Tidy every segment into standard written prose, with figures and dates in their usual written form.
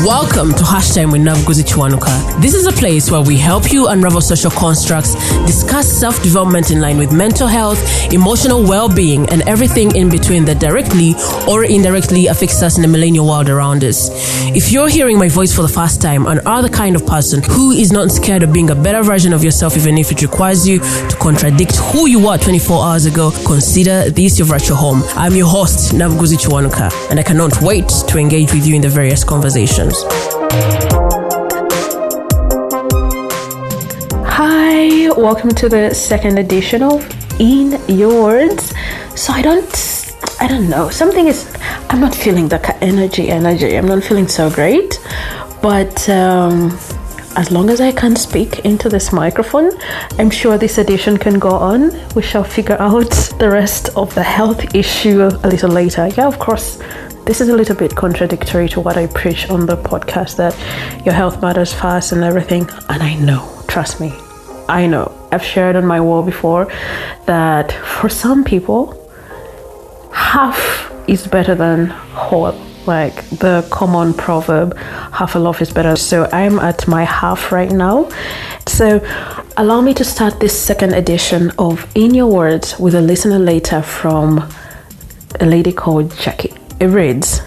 Welcome to Hashtime with Navguzi Chwanuka. This is a place where we help you unravel social constructs, discuss self-development in line with mental health, emotional well-being, and everything in between that directly or indirectly affects us in the millennial world around us. If you're hearing my voice for the first time and are the kind of person who is not scared of being a better version of yourself even if it requires you to contradict who you were 24 hours ago, consider this your virtual home. I'm your host, Navguzi Chwanuka, and I cannot wait to engage with you in the various conversations. Hi, welcome to the second edition of In Your Words. So I don't know, I'm not feeling the energy. I'm not feeling so great, but as long as I can speak into this microphone, I'm sure this edition can go on. We shall figure out the rest of the health issue a little later. Yeah, of course, this is a little bit contradictory to what I preach on the podcast, that your health matters first and everything. And I know, trust me, I know. I've shared on my wall before that for some people, half is better than whole. Like the common proverb, half a loaf is better. So I'm at my half right now. So allow me to start this second edition of In Your Words with a listener letter from a lady called Jackie. It reads,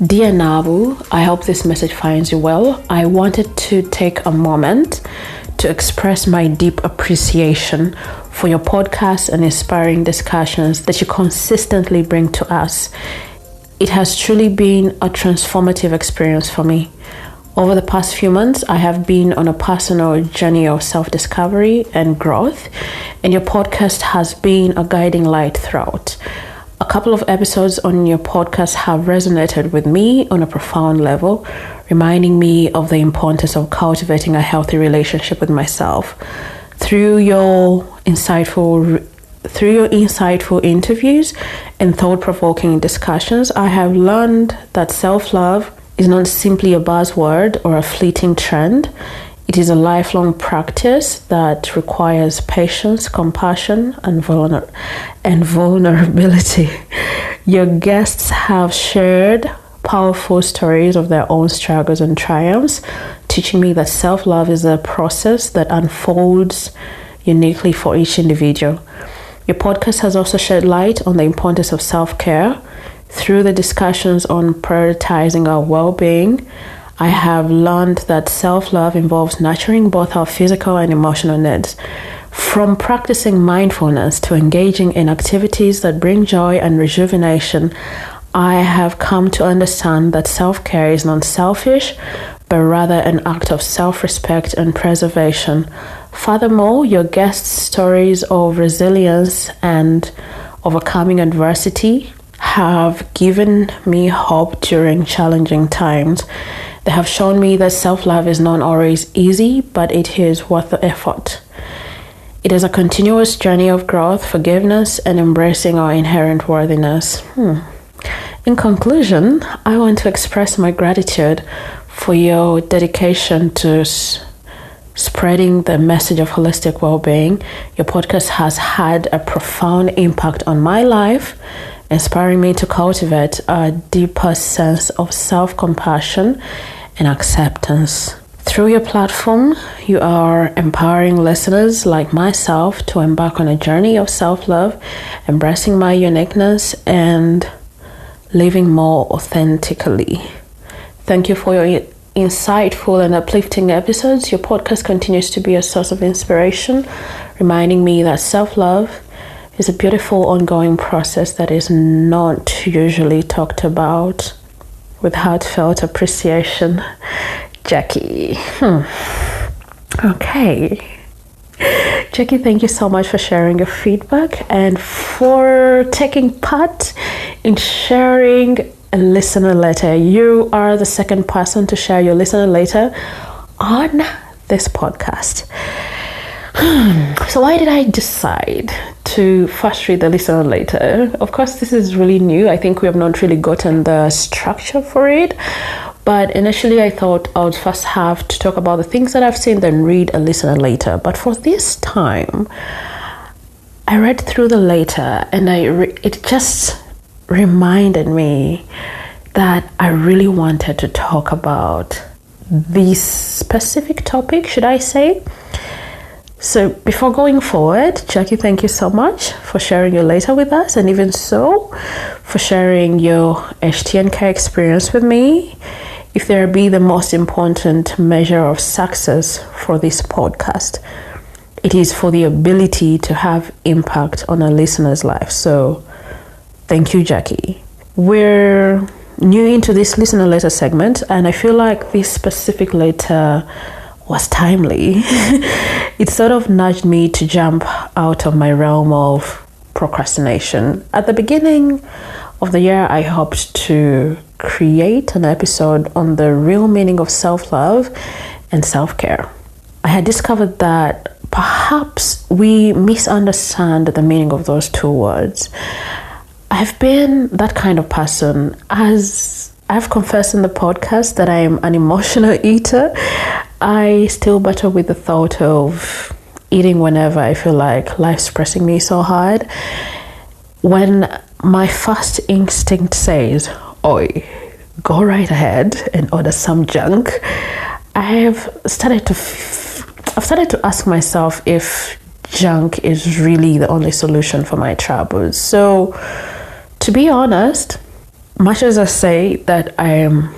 "Dear Nabu, I hope this message finds you well. I wanted to take a moment to express my deep appreciation for your podcast and inspiring discussions that you consistently bring to us. It has truly been a transformative experience for me. Over the past few months, I have been on a personal journey of self-discovery and growth, and your podcast has been a guiding light throughout. A couple of episodes on your podcast have resonated with me on a profound level, reminding me of the importance of cultivating a healthy relationship with myself. Through your insightful interviews and thought-provoking discussions, I have learned that self-love is not simply a buzzword or a fleeting trend. It is a lifelong practice that requires patience, compassion, and vulnerability. Your guests have shared powerful stories of their own struggles and triumphs, teaching me that self-love is a process that unfolds uniquely for each individual. Your podcast has also shed light on the importance of self-care. Through the discussions on prioritizing our well-being, I have learned that self-love involves nurturing both our physical and emotional needs. From practicing mindfulness to engaging in activities that bring joy and rejuvenation, I have come to understand that self-care is not selfish, but rather an act of self-respect and preservation. Furthermore, your guests' stories of resilience and overcoming adversity have given me hope during challenging times. They have shown me that self-love is not always easy, but it is worth the effort. It is a continuous journey of growth, forgiveness, and embracing our inherent worthiness." In conclusion, I want to express my gratitude for your dedication to spreading the message of holistic well-being. Your podcast has had a profound impact on my life, inspiring me to cultivate a deeper sense of self-compassion and acceptance. Through your platform, you are empowering listeners like myself to embark on a journey of self-love, embracing my uniqueness, and living more authentically. Thank you for your insightful and uplifting episodes. Your podcast continues to be a source of inspiration, reminding me that self-love is a beautiful ongoing process that is not usually talked about. With heartfelt appreciation, Jackie. Okay. Jackie, thank you so much for sharing your feedback and for taking part in sharing a listener letter. You are the second person to share your listener letter on this podcast. So why did I decide to first read the listener letter? Of course, this is really new. I think we have not really gotten the structure for it. But initially, I thought I would first have to talk about the things that I've seen, then read a listener letter. But for this time, I read through the letter and it just reminded me that I really wanted to talk about this specific topic, should I say. So before going forward, Jackie, thank you so much for sharing your letter with us, and even so, for sharing your HTNK experience with me. If there be the most important measure of success for this podcast, it is for the ability to have impact on a listener's life. So thank you, Jackie. We're new into this listener letter segment, and I feel like this specific letter was timely. It sort of nudged me to jump out of my realm of procrastination. At the beginning of the year, I hoped to create an episode on the real meaning of self-love and self-care. I had discovered that perhaps we misunderstand the meaning of those two words. I've been that kind of person. As I've confessed in the podcast that I am an emotional eater, I still battle with the thought of eating whenever I feel like life's pressing me so hard. When my first instinct says, "Oi, go right ahead and order some junk," I've started to ask myself if junk is really the only solution for my troubles. So, to be honest, much as I say that I am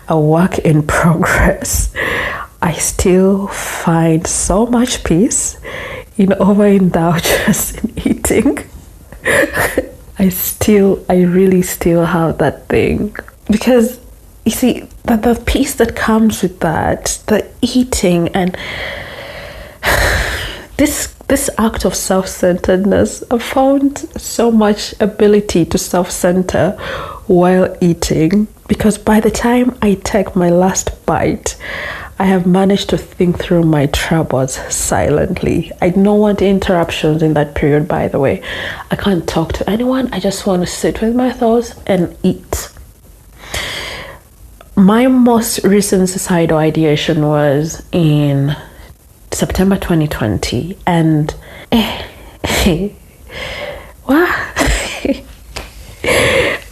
a work in progress, I still find so much peace in overindulgence in eating. I really still have that thing, because you see that the peace that comes with that, the eating, and this act of self-centeredness, I've found so much ability to self-center while eating, because by the time I take my last bite, I have managed to think through my troubles silently. I don't want interruptions in that period, by the way. I can't talk to anyone. I just want to sit with my thoughts and eat. My most recent suicidal ideation was in September 2020, and I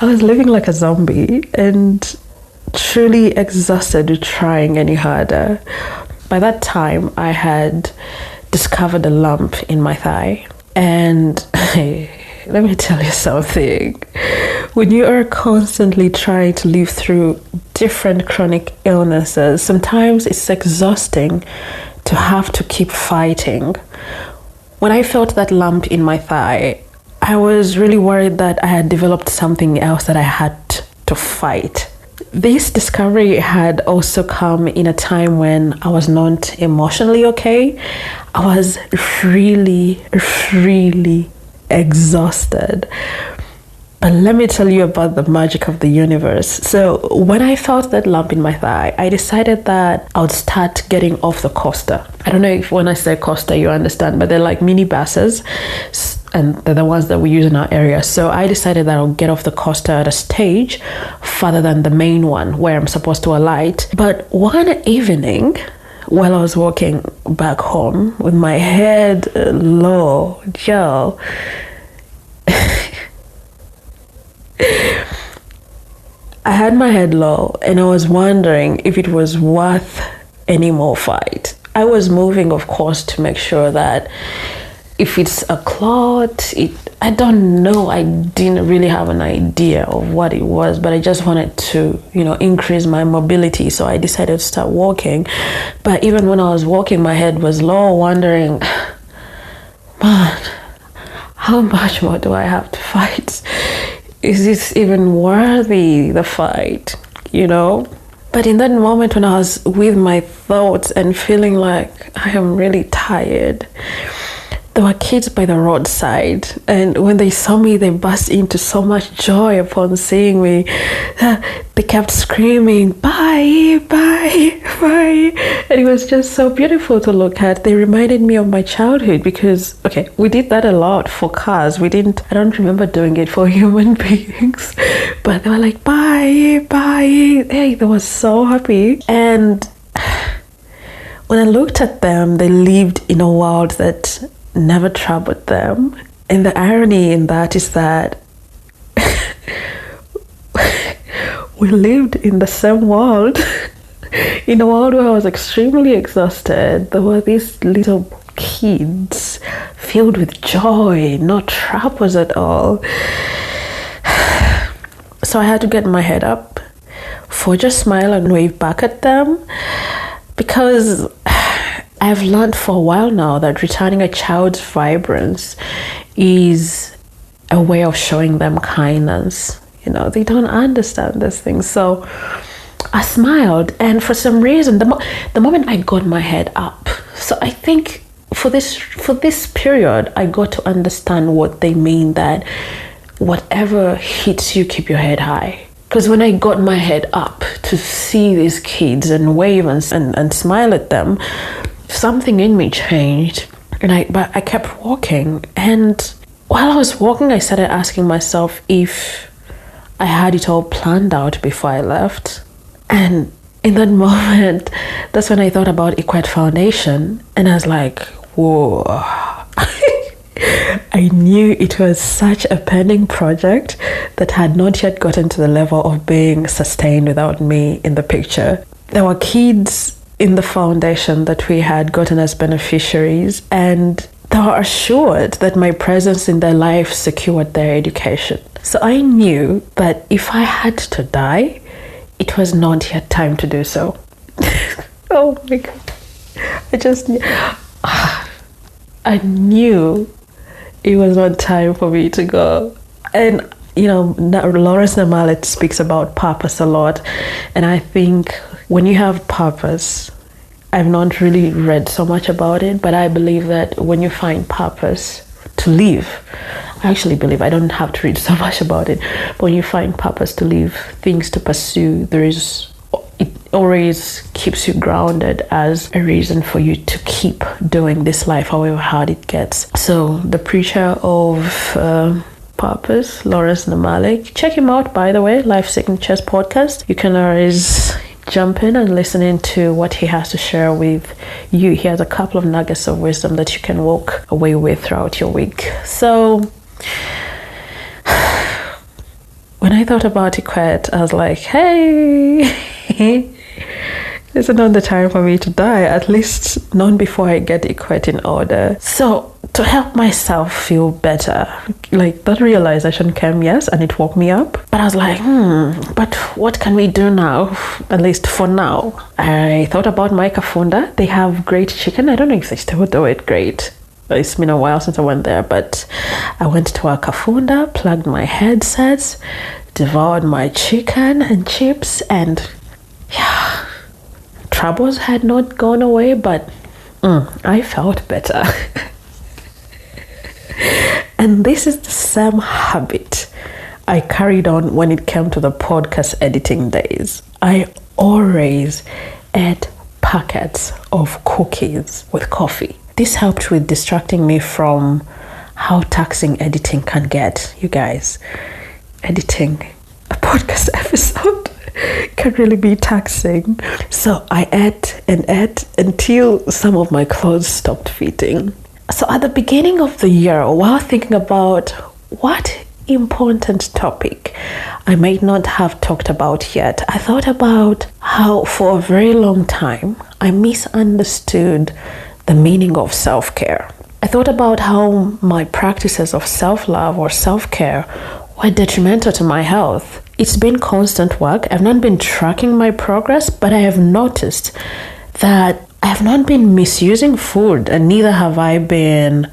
was living like a zombie and truly exhausted trying any harder. By that time, I had discovered a lump in my thigh, and let me tell you something. When you are constantly trying to live through different chronic illnesses, sometimes it's exhausting to have to keep fighting. When I felt that lump in my thigh, I was really worried that I had developed something else that I had to fight. This discovery had also come in a time when I was not emotionally okay. I was really, really exhausted. But let me tell you about the magic of the universe. So when I felt that lump in my thigh, I decided that I would start getting off the coaster. I don't know if when I say coaster you understand, but they're like mini buses, and they're the ones that we use in our area. So I decided that I'll get off the coaster at a stage further than the main one where I'm supposed to alight. But one evening, while I was walking back home with my head low, Joe, I had my head low and I was wondering if it was worth any more fight. I was moving, of course, to make sure that if it's a clot, I don't know, I didn't really have an idea of what it was, but I just wanted to, increase my mobility. So I decided to start walking. But even when I was walking, my head was low, wondering, man, how much more do I have to fight? Is this even worthy, the fight, But in that moment when I was with my thoughts and feeling like I am really tired, there were kids by the roadside, and when they saw me, they burst into so much joy upon seeing me. They kept screaming, "Bye, bye, bye," and it was just so beautiful to look at. They reminded me of my childhood because, we did that a lot for cars. I don't remember doing it for human beings, but they were like, "Bye, bye." Hey, they were so happy. And when I looked at them, they lived in a world that never troubled them. And the irony in that is that we lived in the same world. In a world where I was extremely exhausted, there were these little kids filled with joy, not troubles at all. So I had to get my head up, just smile and wave back at them, because I've learned for a while now that returning a child's vibrance is a way of showing them kindness. They don't understand these things. So I smiled, and for some reason, the moment I got my head up, so I think for this period, I got to understand what they mean, that whatever hits you, keep your head high. Because when I got my head up to see these kids and wave and smile at them, something in me changed, but I kept walking. And while I was walking, I started asking myself if I had it all planned out before I left. And in that moment, that's when I thought about Equate Foundation, and I was like, whoa. I knew it was such a pending project that had not yet gotten to the level of being sustained without me in the picture. There were kids in the foundation that we had gotten as beneficiaries, and they were assured that my presence in their life secured their education. So I knew that if I had to die, it was not yet time to do so. Oh my God. I knew it was not time for me to go. And Lawrence Namalit speaks about purpose a lot, and I think when you have purpose, I've not really read so much about it, but I believe that when you find purpose to live, I actually believe, I don't have to read so much about it, but when you find purpose to live, things to pursue, it always keeps you grounded as a reason for you to keep doing this life, however hard it gets. So the preacher of purpose, Lawrence Namalik, check him out, by the way, Life Signatures podcast. You can always jump in and listen into what he has to share with you. He has a couple of nuggets of wisdom that you can walk away with throughout your week. So when I thought about Equate, I was like, hey, this is not the time for me to die, at least not before I get Equate in order. So to help myself feel better, like that realization came, yes, and it woke me up. But I was like, but what can we do now? At least for now. I thought about my Kafunda. They have great chicken. I don't know if they still do it great. It's been a while since I went there, but I went to a Kafunda, plugged my headsets, devoured my chicken and chips, and yeah, troubles had not gone away, but I felt better. And this is the same habit I carried on when it came to the podcast editing days. I always ate packets of cookies with coffee. This helped with distracting me from how taxing editing can get, you guys. Editing a podcast episode can really be taxing. So I ate and ate until some of my clothes stopped fitting. So at the beginning of the year, while thinking about what important topic I might not have talked about yet, I thought about how for a very long time I misunderstood the meaning of self-care. I thought about how my practices of self-love or self-care were detrimental to my health. It's been constant work. I've not been tracking my progress, but I have noticed that I have not been misusing food, and neither have I been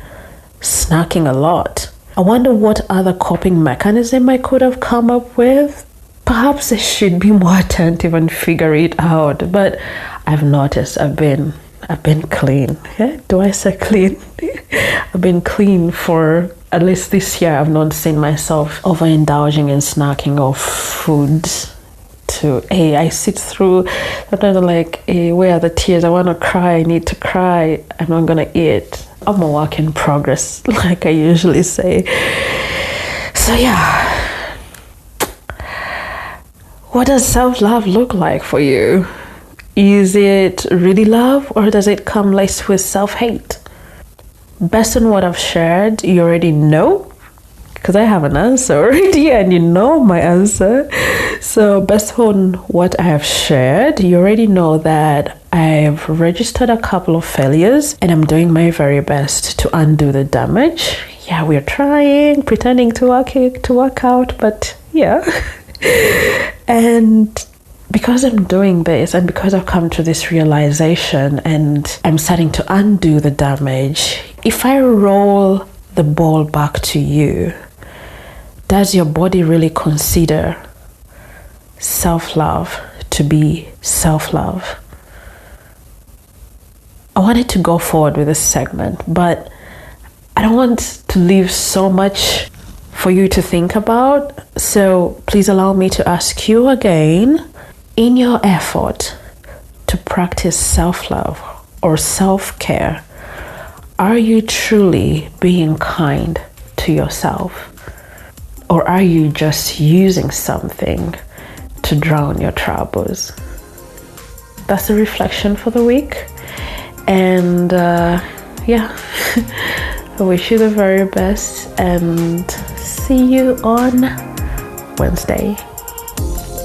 snacking a lot. I wonder what other coping mechanism I could have come up with. Perhaps I should be more attentive and figure it out, but I've noticed I've been clean. Yeah? Do I say clean? I've been clean for at least this year. I've not seen myself overindulging in snacking of foods. I sit through, sometimes I'm like, where are the tears? I want to cry, I need to cry, I'm not going to eat. I'm a work in progress, like I usually say. So yeah, what does self-love look like for you? Is it really love, or does it come laced with self-hate? Based on what I've shared, you already know, because I have an answer already, and you know my answer. So based on what I have shared, you already know that I've registered a couple of failures and I'm doing my very best to undo the damage. Yeah, we're trying, pretending to work out, but yeah. And because I'm doing this and because I've come to this realization and I'm starting to undo the damage, if I roll the ball back to you, does your body really consider self-love to be self-love? I wanted to go forward with this segment, but I don't want to leave so much for you to think about. So please allow me to ask you again, in your effort to practice self-love or self-care, are you truly being kind to yourself? Or are you just using something to drown your troubles? That's a reflection for the week. And yeah, I wish you the very best and see you on Wednesday.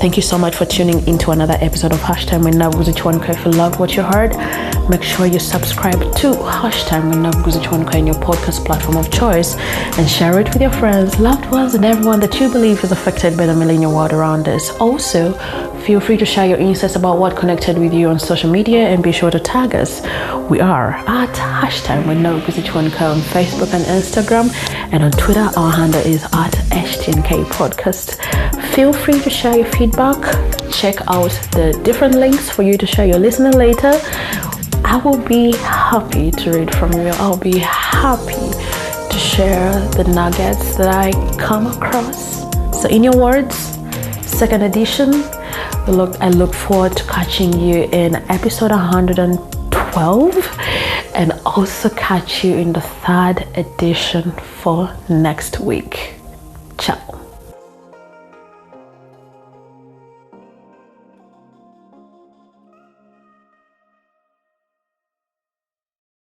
Thank you so much for tuning into another episode of Hashtime with Nabuguzi Chwanko. If you loved what you heard, make sure you subscribe to Hashtime with Nabuguzi Chwanko in your podcast platform of choice and share it with your friends, loved ones, and everyone that you believe is affected by the millennial world around us. Also, feel free to share your insights about what connected with you on social media and be sure to tag us. We are at Hashtime with Nabuguzi Chwanko on Facebook and Instagram, and on Twitter our handle is at HTNK Podcast. Feel free to share your feedback. Check out the different links for you to share your listening later. I will be happy to read from you. I'll be happy to share the nuggets that I come across. So in your words, second edition, I look forward to catching you in episode 112 and also catch you in the third edition for next week. Ciao.